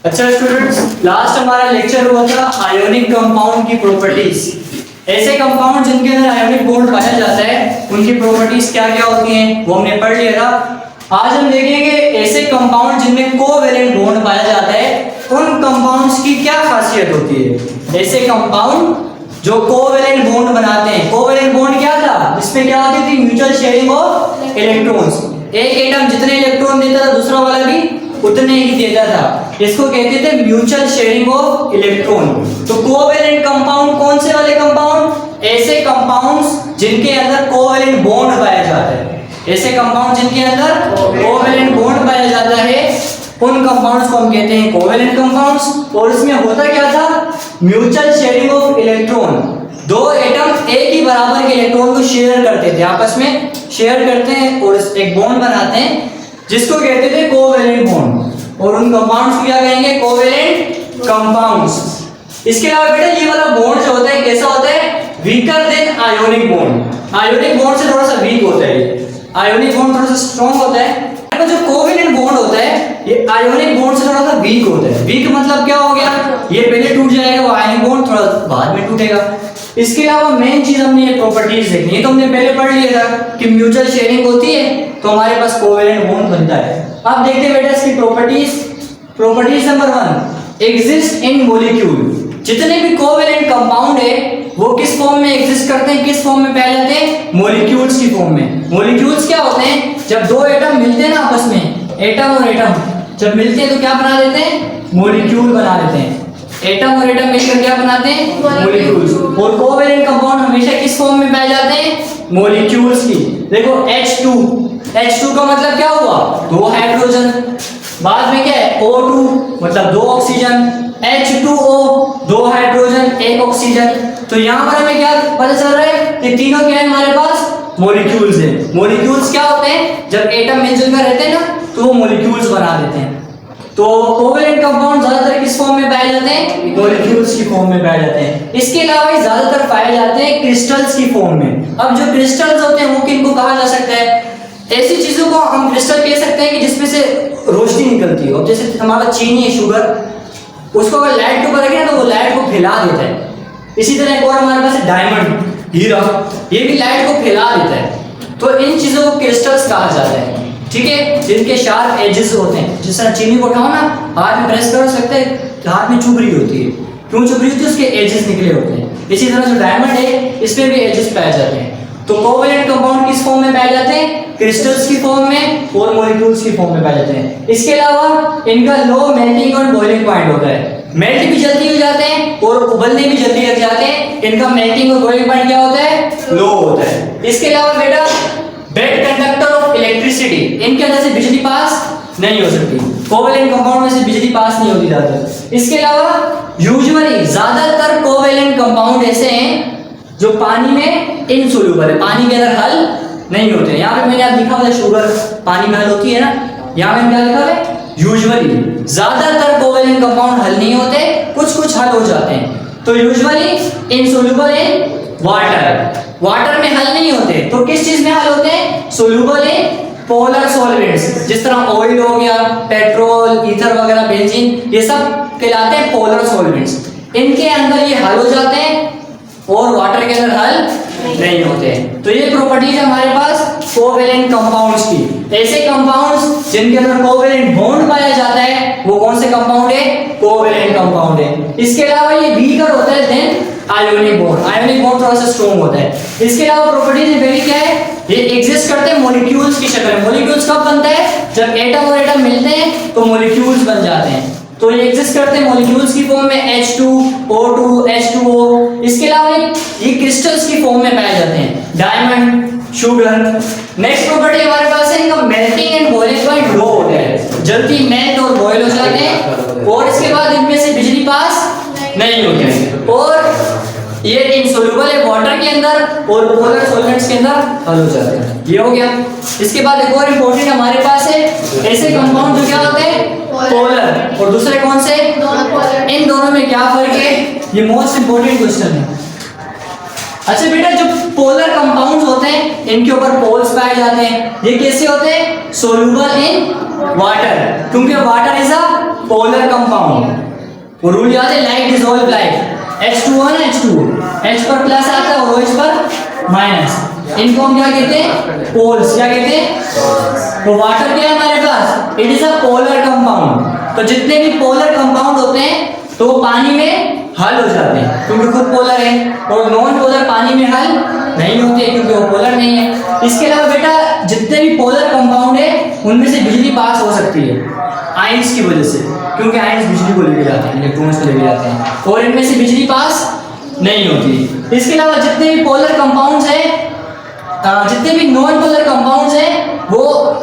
अच्छा students, last हमारा lecture हुआ था आयोनिक कंपाउंड की प्रॉपर्टीज। ऐसे कंपाउंड जिनके अंदर आयोनिक बॉन्ड पाया जाता है उनकी प्रॉपर्टीज क्या क्या होती हैं वो हमने पढ़ लिया था। आज हम देखेंगे ऐसे कंपाउंड जिनमें कोवैलेंट बॉन्ड पाया जाता है उन कंपाउंड्स की क्या खासियत होती है। ऐसे कंपाउंड जो कोवैलेंट बॉन्ड बनाते हैं, कोवैलेंट बॉन्ड क्या था जिसमें क्या होती थी, म्यूचुअल शेयरिंग ऑफ इलेक्ट्रॉन्स। एक एटम जितने इलेक्ट्रॉन देता था दूसरा वाला भी उतने ही देता था, इसको कहते थे म्यूचुअल शेयरिंग ऑफ इलेक्ट्रॉन। तो कोवैलेंट कंपाउंड कौन से वाले कंपाउंड, ऐसे कंपाउंड्स जिनके अंदर कोवैलेंट बॉन्ड पाया जाता है। ऐसे कंपाउंड जिनके अंदर कोवैलेंट बॉन्ड पाया जाता है उन कंपाउंड्स को हम कहते हैं कोवैलेंट कंपाउंड्स। और इसमें होता क्या था, म्यूचुअल शेयरिंग ऑफ इलेक्ट्रॉन। दो एटम एक ही बराबर के इलेक्ट्रॉन को शेयर करते थे, आपस में शेयर करते हैं और एक बॉन्ड बनाते हैं जिसको कहते थे कोवैलेंट बॉन्ड। और उन कंपाउंड्स को क्या कहेंगे, कोवैलेंट कंपाउंड्स। इसके अलावा बेटा ये वाला बॉन्ड जो होता है कैसा होता है, weaker then ionic bond. Ionic bond से थोड़ा सा वीक होता है, आयोनिक बॉन्ड थोड़ा सा स्ट्रॉन्ग होता है। जो कोवैलेंट बॉन्ड होता है ये आयोनिक बॉन्ड से थोड़ा सा वीक होता है। वीक मतलब क्या हो गया, ये पहले टूट जाएगा, वो आयोनिक बॉन्ड थोड़ा बाद में टूटेगा। इसके अलावा मेन चीज हमने ये प्रॉपर्टीज देखनी है, तो हमने पहले पढ़ लिया था कि म्यूचुअल शेयरिंग होती है तो हमारे पास कोवैलेंट बॉन्ड बनता है। अब देखते हैं बेटा इसकी properties. Properties number 1, exist in molecule. जितने भी कोवैलेंट कंपाउंड है वो किस फॉर्म में एग्जिस्ट करते हैं, किस फॉर्म में पाए जाते हैं, मॉलिक्यूल्स की फॉर्म में। मॉलिक्यूल्स क्या होते हैं, जब दो एटम मिलते हैं ना आपस में, एटम और एटम जब मिलते हैं तो क्या बना देते हैं, मॉलिक्यूल बना देते हैं। एटम और एटम मिलकर क्या बनाते हैं, मॉलिक्यूल्स। और कोवैलेंट कंपाउंड हमेशा किस फॉर्म में पाए जाते हैं, मॉलिक्यूल्स की। देखो H2, H2 का मतलब क्या हुआ, दो हाइड्रोजन। बाद में क्या है O2 मतलब दो ऑक्सीजन, H2O दो हाइड्रोजन एक ऑक्सीजन। तो यहाँ पर हमें क्या पता चल रहा है कि तीनों क्या है हमारे पास, मॉलिक्यूल्स है। मॉलिक्यूल्स क्या होते हैं, जब एटम मिलजुल कर रहते हैं ना तो वो मॉलिक्यूल्स बना देते हैं। तो कोवैलेंट कंपाउंड ज्यादातर किस फॉर्म में पाए जाते हैं, मॉलिक्यूल्स की फॉर्म में पाए जाते हैं। इसके अलावा ये ज्यादातर पाए जाते हैं क्रिस्टल्स की फॉर्म में। अब जो क्रिस्टल्स होते हैं वो किनको कहा जा सकता है, ऐसी चीजों को हम क्रिस्टल कह सकते हैं कि जिसमें से रोशनी निकलती है। अब जैसे हमारा चीनी है, शुगर, उसको अगर लाइट के ऊपर रखें तो वो लाइट को फैला देता है। इसी तरह एक और हमारे पास डायमंड, हीरा, ये भी लाइट को फैला देता है। तो इन चीजों को क्रिस्टल्स कहा जाता है, ठीक है, जिनके शार्प एजेस होते हैं। जिस तरह चीनी को उठाओ ना, हाथ में प्रेस कर सकते हैं, हाथ में चुभ रही होती है, क्यों चुभ रही होती है, उसके एजेस निकले होते हैं। इसी तरह जो डायमंड है इसमें भी एजेस पाए जाते हैं। तो कोवैलेंट कंपाउंड किस फॉर्म में पाए जाते हैं, क्रिस्टल्स की फॉर्म में और मॉलिक्यूल्स की फॉर्म में पाए जाते हैं। इसके अलावा इनका लो मेल्टिंग और बॉइलिंग पॉइंट होता है, मेल्ट भी जल्दी हो जाते हैं और उबलने भी जल्दी लग जाते हैं। इनका मेल्टिंग और बॉइलिंग पॉइंट क्या होता है, लो होता है। इसके अलावा बेटा बेड कंडक्टर ऑफ इलेक्ट्रिसिटी, इनके अंदर से बिजली पास नहीं हो सकती। कोवैलेंट कंपाउंड में से बिजली पास नहीं होती ज्यादातर। इसके अलावा यूजुअली ज्यादातर कोवैलेंट कंपाउंड ऐसे हैं जो पानी में इनसोल्यूबल है, पानी के अंदर हल नहीं होते। यहाँ पे मैंने आप लिखा हुआ है शुगर पानी में हल होती है ना, यहाँ पे क्या लिखा है, यूजुअली ज्यादातर कोवैलेंट कंपाउंड हल नहीं होते, कुछ कुछ हल हो जाते हैं। तो usually insoluble in water, water में हल नहीं होते तो किस चीज में हल होते हैं, सोल्यूबल इन पोलर सॉल्वेंट्स। जिस तरह ऑयल हो गया, पेट्रोल, ईथर वगैरह, बेंजीन, ये सब कहलाते हैं पोलर सॉल्वेंट्स। इनके अंदर ये हल हो जाते हैं और वाटर के अंदर हल नहीं होते हैं। तो ये प्रॉपर्टीज हमारे पास कोवैलेंट कंपाउंड्स की। ऐसे कंपाउंड्स जिनके अंदर कोवैलेंट बॉन्ड पाया जाता है वो कौन से कंपाउंड है, कोवैलेंट कंपाउंड है। इसके अलावा ये वीकर होता है than ionic bond, ionic bond थोड़ा सा स्ट्रॉन्ग होता है। इसके अलावा प्रॉपर्टीज बेबी क्या है, ये एग्जिस्ट करते हैं मॉलिक्यूल्स की शक्ल में। मॉलिक्यूल्स कब बनता है, जब एटम और एटम मिलते हैं तो मॉलिक्यूल्स बन जाते हैं। तो ये एग्जिस्ट करते हैं मॉलिक्यूल्स की फॉर्म में, H2, O2, H2O। इसके अलावा ये क्रिस्टल्स की फॉर्म में पाए जाते हैं, डायमंड, शुगर। नेक्स्ट प्रॉपर्टी हमारे पास है इनका मेल्टिंग एंड बॉइलिंग पॉइंट लो होता है, जल्दी मेल्ट और बॉयल हो जाते हैं। और इसके बाद इनमें से बिजली पास नहीं होती है और ये इनसोल्यूबल है वाटर के अंदर और पोलर सॉल्वेंट्स के अंदर हल हो जाते हैं। ये हो गया। इसके बाद एक और इंपॉर्टेंट हमारे पास है ऐसे कंपाउंड जो क्या होते हैं, पोलर, और दूसरे कौन से, इन दोनों में क्या फर्क है, ये मोस्ट इंपोर्टेंट क्वेश्चन है। अच्छा बेटा, जो पोलर कंपाउंड्स होते हैं इनके ऊपर पोल्स पाए जाते हैं। ये कैसे होते हैं, सोल्यूबल इन वाटर, क्योंकि water is a polar compound. वो रूल याद है, लाइक डिसॉल्व लाइक, H2O ना H2O, H पर प्लस आता है और OH पर माइनस, इनको हम क्या कहते हैं? पोल्स। क्या कहते हैं? तो वाटर क्या है हमारे पास? It is a polar compound. तो जितने भी पोलर कंपाउंड होते हैं तो वो पानी में हल हो जाते हैं क्योंकि खुद पोलर है, और नॉन पोलर पानी में हल नहीं होते क्योंकि वो पोलर नहीं है। इसके अलावा बेटा जितने भी पोलर कंपाउंड है उनमें से बिजली पास हो सकती है आयंस की वजह से, क्योंकि आयंस बिजली को लेके जाते हैं, इलेक्ट्रॉन्स को लेके जाते हैं, और इनमें से बिजली पास नहीं होती। इसके अलावा जितने भी पोलर कंपाउंड्स हैं, जितने भी नॉन पोलर कंपाउंड्स हैं वो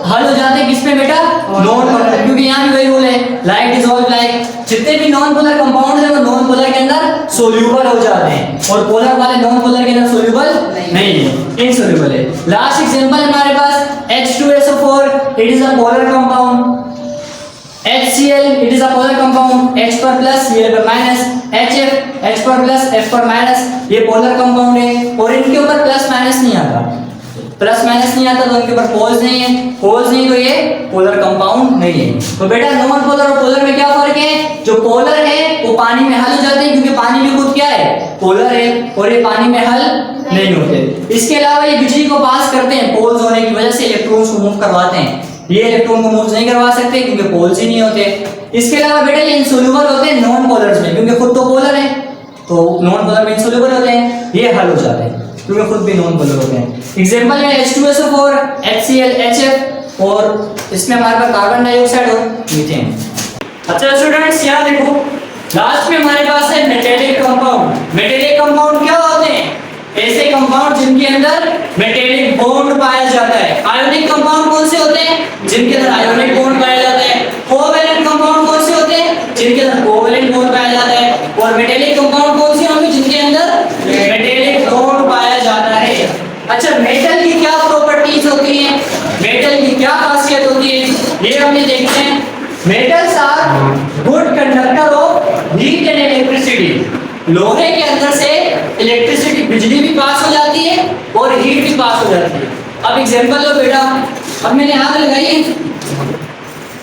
हल हो जाते हैं किसमें बेटा? नॉन पोलर, क्योंकि यहाँ भी वही रूल है, लाइक डिसॉल्व लाइक। जितने भी नॉन पोलर कंपाउंड्स हैं वो नॉन पोलर के अंदर सोल्यूबल हो जाते हैं, और पोलर वाले नॉन पोलर के अंदर सोल्यूबल नहीं है, इनसोल्यूबल है। लास्ट एग्जांपल हमारे पास H2SO4, it is a polar compound. HCl, it is a polar compound, H पर प्लस Cl पर माइनस, HF, H पर प्लस F पर माइनस, ये पोलर कंपाउंड है, और इनके ऊपर प्लस माइनस नहीं आता, प्लस माइनस नहीं आता तो इनके ऊपर पोल्स नहीं है, पोल्स नहीं तो ये पोलर कंपाउंड नहीं है। तो बेटा नॉन पोलर और पोलर में क्या फर्क है? जो पोलर है वो पानी में हल हो जाते हैं क्योंकि पानी भी खुद क्या है? पोलर है, और ये पानी में हल नहीं होते। इसके अलावा ये बिजली को पास करते हैं, पोल्स होने की वजह से इलेक्ट्रॉन्स को मूव करवाते हैं, ये इलेक्ट्रॉन को मूव नहीं करवा सकते क्योंकि पोल्स ही नहीं होते। इसके अलावा बेटा ये इनसोल्यूबल होते हैं नॉन पोलर्स में, क्योंकि खुद तो पोलर है तो नॉन पोलर में इनसोल्यूबल होते हैं, ये हल हो जाते हैं क्योंकि खुद भी नॉन पोलर होते हैं। एग्जांपल में H2SO4, HCl, HF, और इसमें हमारे पास कार्बन डाइऑक्साइड और मीथेन। अच्छा स्टूडेंट्स यहाँ देखो, लास्ट में हमारे पास है मेटेलिक कंपाउंड। मेटेलिक कंपाउंड क्या होते हैं? ऐसे कंपाउंड जिनके अंदर मेटेलिक बॉन्ड पाया जाता है। आयोनिक कंपाउंड कौन से होते हैं? जिनके अंदर आयोनिक बॉन्ड पाया जाता है। कोवैलेंट कंपाउंड कौन से होते हैं? जिनके अंदर कोवैलेंट बॉन्ड पाया जाता है। और मेटेलिक कंपाउंड कौन से होंगे? जिनके अंदर मेटेलिक बॉन्ड पाया जाता है। अच्छा, मेटल की क्या प्रॉपर्टीज होती हैं? मेटल की क्या खासियत होती है? ये हमने देखते हैं। Metals are good conductor of heat and electricity. लोहे के अंदर से इलेक्ट्रिसिटी, बिजली भी पास हो जाती है और हीट भी पास हो जाती है। अब एग्जांपल लो बेटा, अब मैंने आग लगाई है,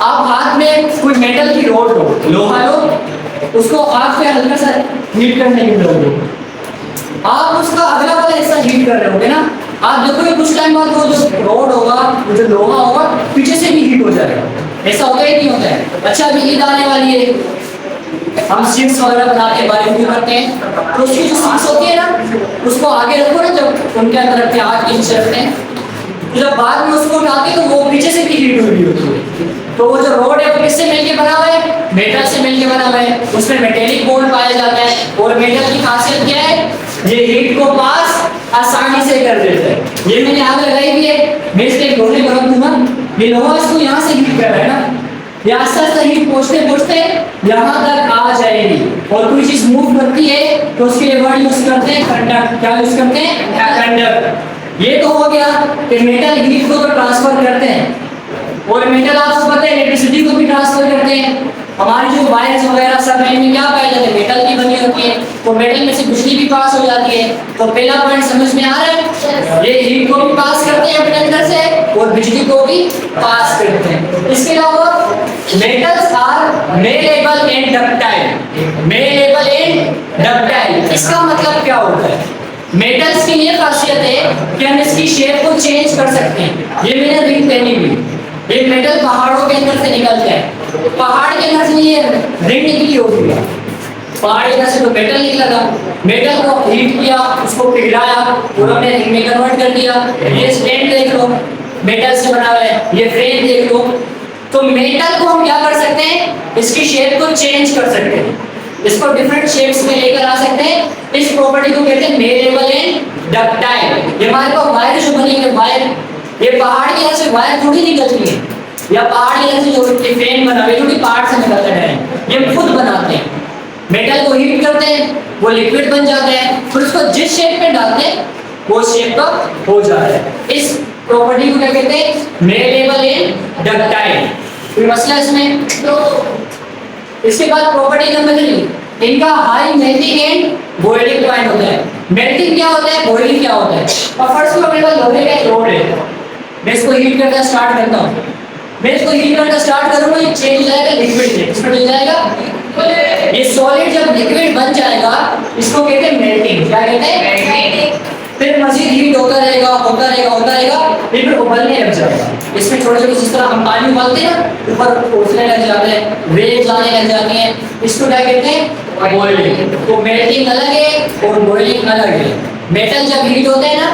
आप हाथ में कोई मेटल की रोड लो, लोहा लो, उसको आग पे हल्का सा हीट करने की जरूरत हो, आप उसका अगला वाला हिस्सा हीट कर रहे होगे ना, आप देखोगे कुछ टाइम बाद वो जो रोड होगा, वो जो लोहा होगा, पीछे से भी हीट हो जाएगा। ऐसा होता ही नहीं होता है। अच्छा, अभी ईद आने वाली है, हम सीट्स वगैरह बनाते हैं, बारीकी करते हैं, तो उसकी जो सीट्स होती है ना, उसको आगे रखो ना, जब उनके अंदर रखते हैं, आग के नीचे रखते हैं, तो जब बाद में उसको उठाते हैं तो वो पीछे से भी हीट हो रही होती है। तो वो जो रोड है वो किससे मिलके बना हुआ है? मेटल से मिलके बना हुआ है। उसमें मेटेलिक बॉन्ड पाया जाता है, और मेटल की खासियत क्या है? ये हीट को पास आसानी से कर देता है। ये मैंने आग लगाई हुई है, मैं इसके लोहे को रख दूंगा, ये लोहा इसको यहाँ से हीट कर रहा है ना, ये आस्ते आस्ते हीट पहुँचते पहुँचते यहाँ तक आ जाएगी, और कोई चीज मूव करती है तो उसके लिए वर्ड यूज करते हैं कंडक्ट। क्या यूज करते हैं? कंडक्ट। ये तो हो गया कि मेटल हीट को तो ट्रांसफर करते हैं, और मेटल आपको पता है इलेक्ट्रिसिटी को भी ट्रांसफर करते हैं। हमारी जो वायर्स वगैरह सब में क्या पाए जाते हैं? मेटल की बनी होती है, तो मेटल में से बिजली भी पास हो जाती है। तो पहला पॉइंट समझ में आ रहा है? ये हीट को भी पास करते हैं अपने अंदर से, और बिजली को भी पास करते हैं। इसके अलावा metals are malleable and ductile. Malleable and ductile, इसका मतलब क्या होता है? मेटल्स की ये खासियत है कि हम इसकी शेप को चेंज कर सकते हैं। ये मैंने रिंग पहनी हुई, ये मेटल पहाड़ों के अंदर से निकलता है, पहाड़ के अंदर से ये रिंग निकली होगी, पहाड़ के अंदर से तो मेटल निकला था, मेटल को हीट किया, उसको पिघलाया, उन्होंने रिंग में कन्वर्ट कर दिया। ये स्टैंड देख लो, मेटल से बना हुआ है, ये फ्रेम देख लो। तो मेटल को हम क्या कर सकते हैं? इसकी शेप को चेंज कर सकते हैं, इसको डिफरेंट शेप्स में लेकर आ सकते हैं। इस प्रॉपर्टी को कहते हैं मेलेबल एंड डक्टाइल। ये हमारे पास वायर जो बनी है, वायर, ये पहाड़ की तरह से वायर थोड़ी निकलती है, या पहाड़ की तरह से जो फ्रेम बना हुआ है जो कि पहाड़ से निकलता है, ये खुद बनाते हैं। मेटल को हीट करते हैं, वो लिक्विड बन जाता है, फिर उसको जिस शेप में डालते हैं वो शेप का हो जाता है। इस प्रॉपर्टी को क्या कहते हैं? Malleable and ductile. कोई मसला इसमें? तो इसके बाद प्रॉपर्टी नंबर 3, इनका high melting and boiling point होता है। मेल्टिंग क्या होता है, बॉइलिंग क्या होता है? और फर्स्ट में मेरे पास लोहे का एक रोड है, मैं इसको हीट करना स्टार्ट करता हूँ, मैं इसको हीट करना स्टार्ट करूंगा, ये चेंज हो जाएगा लिक्विड में, इसमें मिल जाएगा। ये सॉलिड जब लिक्विड बन जाएगा इसको कहते हैं मेल्टिंग। क्या कहते हैं? मेल्टिंग। फिर मजीद हीट होता रहेगा होता रहेगा होता रहेगा, फिर उबलने लग जाएगा। इसमें छोटे छोटे जिस तरह हम पानी उबालते हैं ना, ऊपर उठने लग जाते हैं, वेव्स आने लग जाती हैं, इसको क्या कहते हैं? बॉइलिंग। तो मेल्टिंग अलग है और बॉइलिंग अलग है। मेटल जब हीट होता है ना,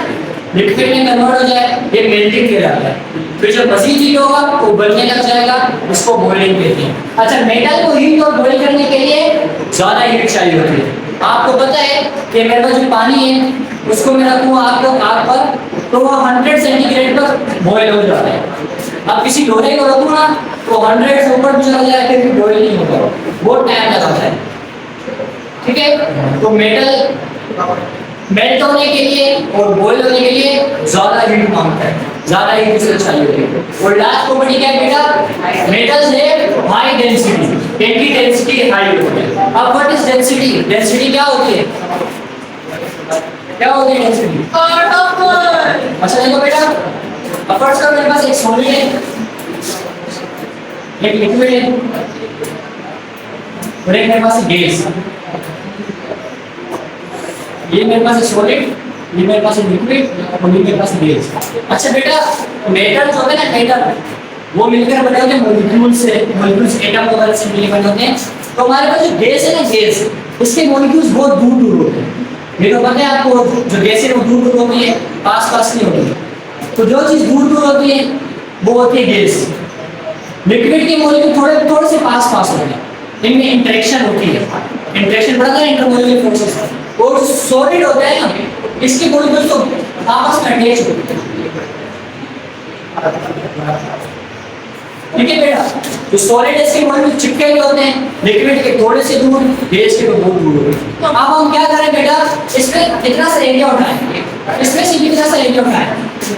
लिक्विड में कन्वर्ट हो जाए, ये मेल्टिंग कहलाता है। फिर जब मजीद हीट होगा तो उबलने लग जाएगा, उसको बॉइलिंग कहते हैं। अच्छा, मेटल को हीट और बॉइल करने के लिए ज़्यादा हीट चाहिए होती है। आपको पता है कि मेरे पास जो पानी है उसको मैं रखूँ आग पर तो वो 100 सेंटीग्रेड पर बॉयल हो जाता है। अब किसी लोहे को रखूँ ना तो 100 से ऊपर भी चला जाए फिर भी बॉयल नहीं होगा, बहुत टाइम लगाता है। ठीक है, तो मेटल मेल्ट होने के लिए और बॉयल होने के लिए ज़्यादा हीट मांगता है, ज़्यादा हीट उसको चाहिए होती है। और लास्ट प्रॉपर्टी क्या है बेटा? मेटल्स है हाई डेंसिटी, इनकी डेंसिटी हाई होती है। अब व्हाट इज डेंसिटी? डेंसिटी क्या होती है? क्या होती है डेंसिटी? अच्छा देखो बेटा, अब फर्स्ट करो मेरे पास एक सॉलिड है, एक लिक्विड है और एक मेरे पास गैस। ये मेरे पास सॉलिड, ये मेरे पास लिक्विड और ये मेरे पास गैस। अच्छा बेटा, मेटल जो है ना, मेटल वो मिलकर बने होते हैं मॉलिक्यूल्स से, मॉलिक्यूल्स एटम वगैरह से मिलकर बने होते हैं। तो हमारे पास जो गैस है ना, गैस, इसके मॉलिक्यूल्स बहुत दूर दूर होते हैं। ये तो पता है आपको, जो गैस है वो दूर दूर होती है, पास पास नहीं होती। तो जो चीज़ दूर दूर होती है वो होती है गैस। लिक्विड के मॉलिक्यूल थोड़े थोड़े से पास पास होते हैं, इनमें इंटरेक्शन होती है, इंटरेक्शन बढ़ता है इंटरमोलिकुलर फोर्सेस। और सॉलिड होता है ना, इसके मॉलिक्यूल्स तो आपस में अटैच होते हैं। ठीक है बेटा, तो सॉलिड इसके मॉलिक्यूल चिपके हुए होते हैं, लिक्विड के थोड़े से दूर, गैस के बहुत दूर होते हैं। तो अब हम क्या करें बेटा, इसमें कितना सा एरिया उठाएं, इसमें से कितना सा एरिया उठाएं,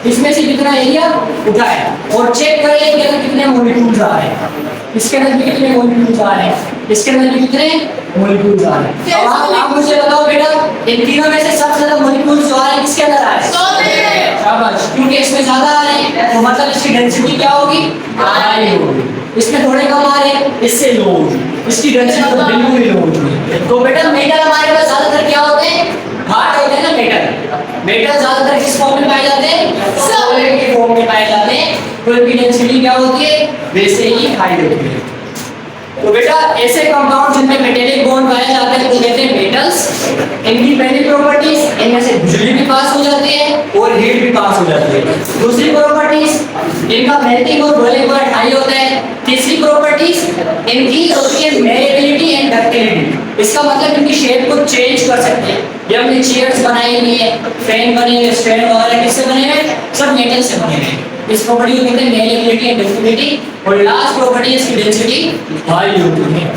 इसमें से कितना एरिया उठाएं और चेक करें कि अगर कितने मॉलिक्यूल्स आ रहे हैं, इसके अंदर भी कितने मॉलिक्यूल्स आ रहे हैं, इसके अंदर भी कितने मॉलिक्यूल्स आ रहे हैं। अब आप मुझे बताओ बेटा, इन तीनों में से सबसे ज्यादा मॉलिक्यूल्स जो आ रहे हैं किसके अंदर आ रहे हैं? सॉलिड। शाबाश, क्योंकि इसमें ज्यादा आ रहे हैं तो मतलब इसकी डेंसिटी क्या होगी? हाई होगी। इसमें थोड़े कम आ रहे हैं, इससे लो होगी, इसकी डेंसिटी तो बिल्कुल ही लो होगी। तो बेटा मेटल हमारे पास ज्यादातर क्या होते हैं? हार्ड होते हैं ना मेटल। मेटल ज्यादातर किस फॉर्म में पाए जाते हैं? सॉलिड के फॉर्म में पाए जाते हैं। तो इनकी डेंसिटी क्या होती है? वैसे ही हाई होती है। तो बेटा ऐसे कंपाउंड जिनमें मेटेलिक बॉन्ड पाए जाते हैं तो कहते हैं मेटल्स। इनकी पहली प्रॉपर्टीज, इनमें से बिजली भी पास हो जाती है और हीट भी पास हो जाती है। दूसरी प्रॉपर्टीज, इनका मेल्टिंग और बॉइलिंग पॉइंट हाई होता है। तीसरी प्रॉपर्टीज, इनकी होती है मेलेबिलिटी एंड डक्टिलिटी। इसका मतलब इनकी शेप को चेंज कर सकते हैं। ये हमने चेयर्स बनाई हुई है, फैन बने हुए, स्टैंड वगैरह किससे बने हुए? सब मेटल से बने हुए। इस प्रॉपर्टी को कहते हैं मेलेबिलिटी एंड डक्टिलिटी। और लास्ट प्रॉपर्टी है इसकी डेंसिटी हाई होती है।